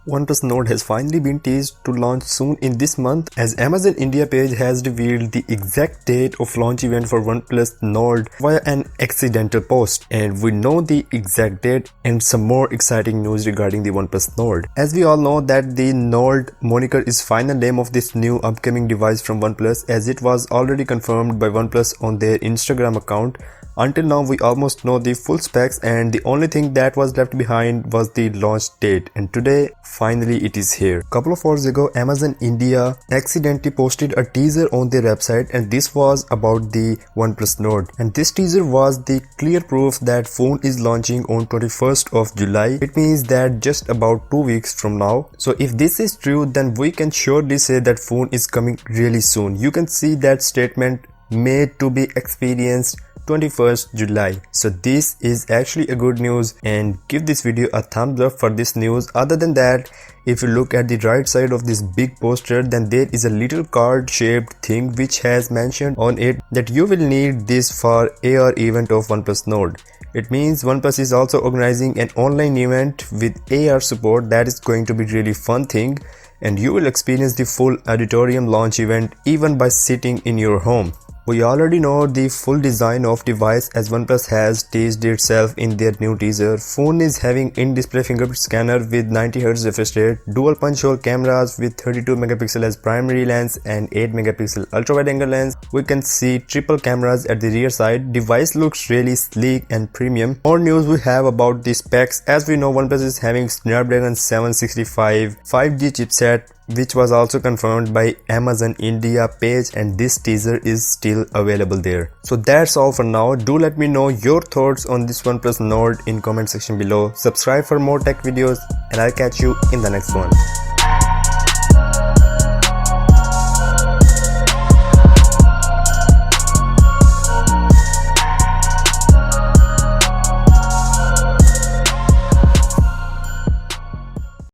OnePlus Nord has finally been teased to launch soon in this month, as Aamzon India page has revealed the exact date of launch event for OnePlus Nord via an accidental post, and we know the exact date and some more exciting news regarding the OnePlus Nord. As we all know that the Nord moniker is final name of this new upcoming device from OnePlus, as it was already confirmed by OnePlus on their Instagram account. Until now we almost know the full specs, and the only thing that was left behind was the launch date, and today finally it is here. Couple of hours ago Aamzon India accidentally posted a teaser on their website, and this was about the OnePlus Nord, and this teaser was the clear proof that phone is launching on 21st of July. It means that just about 2 weeks from now. So if this is true, then we can surely say that phone is coming really soon. You can see that statement made to be experienced 21st July. So this is actually a good news, and give this video a thumbs up for this news. Other than that, if you look at the right side of this big poster, then there is a little card shaped thing which has mentioned on it that you will need this for AR event of OnePlus Nord. It means OnePlus is also organizing an online event with AR support. That is going to be really fun thing, and you will experience the full auditorium launch event even by sitting in your home. We already know the full design of device, as OnePlus has teased itself in their new teaser. Phone is having in-display fingerprint scanner with 90Hz refresh rate, dual punch-hole cameras with 32 megapixel as primary lens and 8 megapixel ultra-wide angle lens. We can see triple cameras at the rear side. Device looks really sleek and premium. More news we have about the specs. As we know, OnePlus is having Snapdragon 765 5G chipset, which was also confirmed by Aamzon India page, and this teaser is still available there. So that's all for now. Do let me know your thoughts on this OnePlus Nord in comment section below. Subscribe for more tech videos, and I'll catch you in the next one.